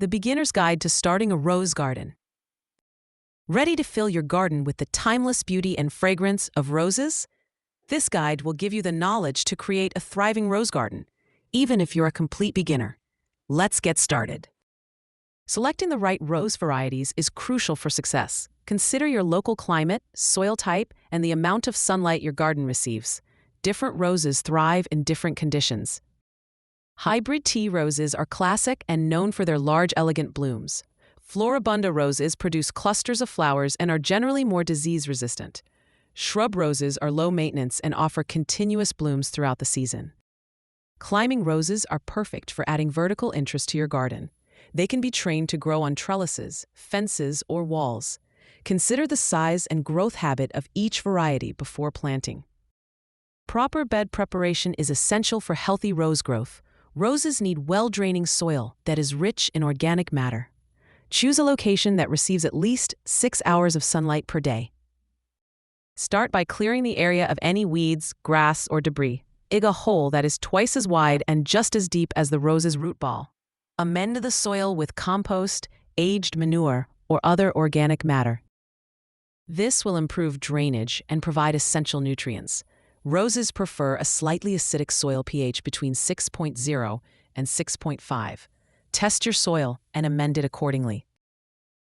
the beginner's guide to starting a rose garden. Ready to fill your garden with the timeless beauty and fragrance of roses? This guide will give you the knowledge to create a thriving rose garden, even if you're a complete beginner. Let's get started. Selecting the right rose varieties is crucial for success. Consider your local climate, soil type, and the amount of sunlight your garden receives. Different roses thrive in different conditions. Hybrid tea roses are classic and known for their large, elegant blooms. Floribunda roses produce clusters of flowers and are generally more disease-resistant. Shrub roses are low maintenance and offer continuous blooms throughout the season. Climbing roses are perfect for adding vertical interest to your garden. They can be trained to grow on trellises, fences, or walls. Consider the size and growth habit of each variety before planting. Proper bed preparation is essential for healthy rose growth. Roses need well-draining soil that is rich in organic matter. Choose a location that receives at least 6 hours of sunlight per day. Start by clearing the area of any weeds, grass, or debris. Dig a hole that is twice as wide and just as deep as the rose's root ball. Amend the soil with compost, aged manure, or other organic matter. This will improve drainage and provide essential nutrients. Roses prefer a slightly acidic soil pH between 6.0 and 6.5. Test your soil and amend it accordingly.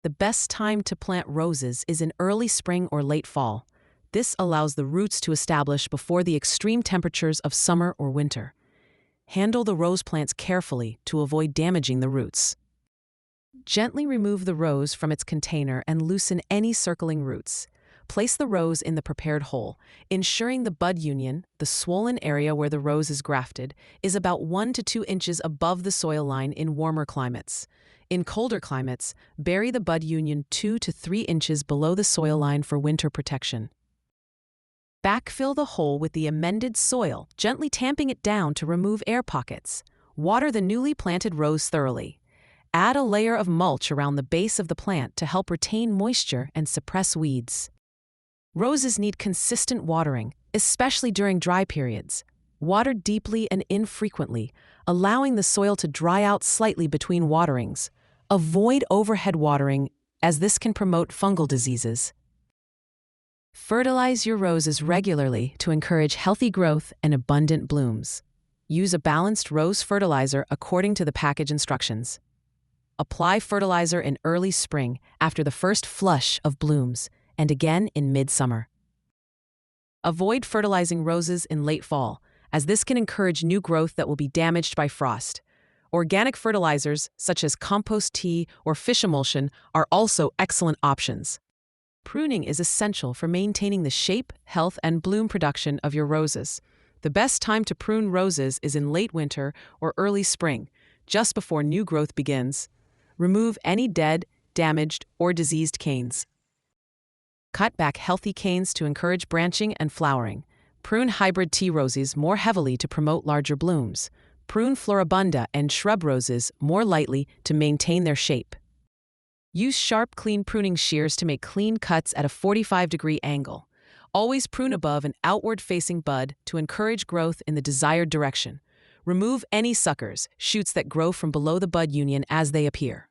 The best time to plant roses is in early spring or late fall. This allows the roots to establish before the extreme temperatures of summer or winter. Handle the rose plants carefully to avoid damaging the roots. Gently remove the rose from its container and loosen any circling roots. Place the rose in the prepared hole, ensuring the bud union, the swollen area where the rose is grafted, is about 1 to 2 inches above the soil line in warmer climates. In colder climates, bury the bud union 2 to 3 inches below the soil line for winter protection. Backfill the hole with the amended soil, gently tamping it down to remove air pockets. Water the newly planted rose thoroughly. Add a layer of mulch around the base of the plant to help retain moisture and suppress weeds. Roses need consistent watering, especially during dry periods. Water deeply and infrequently, allowing the soil to dry out slightly between waterings. Avoid overhead watering, as this can promote fungal diseases. Fertilize your roses regularly to encourage healthy growth and abundant blooms. Use a balanced rose fertilizer according to the package instructions. Apply fertilizer in early spring after the first flush of blooms, and again in midsummer. Avoid fertilizing roses in late fall, as this can encourage new growth that will be damaged by frost. Organic fertilizers, such as compost tea or fish emulsion, are also excellent options. Pruning is essential for maintaining the shape, health, and bloom production of your roses. The best time to prune roses is in late winter or early spring, just before new growth begins. Remove any dead, damaged, or diseased canes. Cut back healthy canes to encourage branching and flowering. Prune hybrid tea roses more heavily to promote larger blooms. Prune floribunda and shrub roses more lightly to maintain their shape. Use sharp, clean pruning shears to make clean cuts at a 45-degree angle. Always prune above an outward-facing bud to encourage growth in the desired direction. Remove any suckers, shoots that grow from below the bud union as they appear.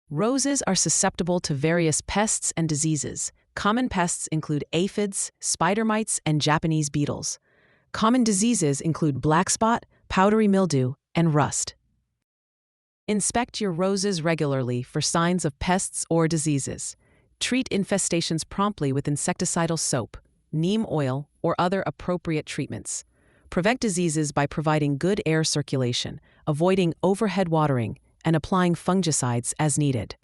Roses are susceptible to various pests and diseases. Common pests include aphids, spider mites, and Japanese beetles. Common diseases include black spot, powdery mildew, and rust. Inspect your roses regularly for signs of pests or diseases. Treat infestations promptly with insecticidal soap, neem oil, or other appropriate treatments. Prevent diseases by providing good air circulation, avoiding overhead watering, and applying fungicides as needed.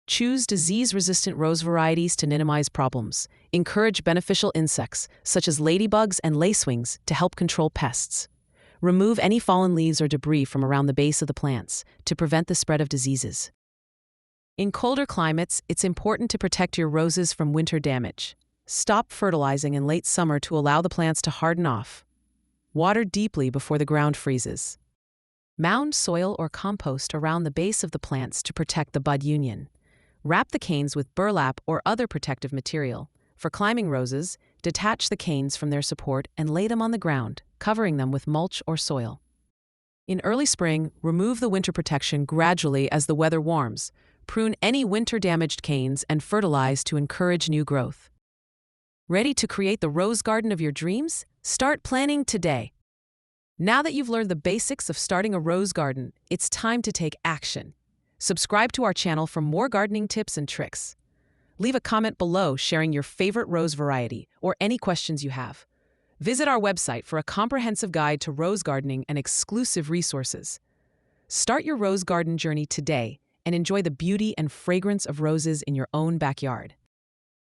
Choose disease-resistant rose varieties to minimize problems. Encourage beneficial insects, such as ladybugs and lacewings, to help control pests. Remove any fallen leaves or debris from around the base of the plants to prevent the spread of diseases. In colder climates, it's important to protect your roses from winter damage. Stop fertilizing in late summer to allow the plants to harden off. Water deeply before the ground freezes. Mound soil or compost around the base of the plants to protect the bud union. Wrap the canes with burlap or other protective material. For climbing roses, detach the canes from their support and lay them on the ground, covering them with mulch or soil. In early spring, remove the winter protection gradually as the weather warms. Prune any winter-damaged canes and fertilize to encourage new growth. Ready to create the rose garden of your dreams? Start planning today. Now that you've learned the basics of starting a rose garden, it's time to take action. Subscribe to our channel for more gardening tips and tricks. Leave a comment below sharing your favorite rose variety or any questions you have. Visit our website for a comprehensive guide to rose gardening and exclusive resources. Start your rose garden journey today and enjoy the beauty and fragrance of roses in your own backyard.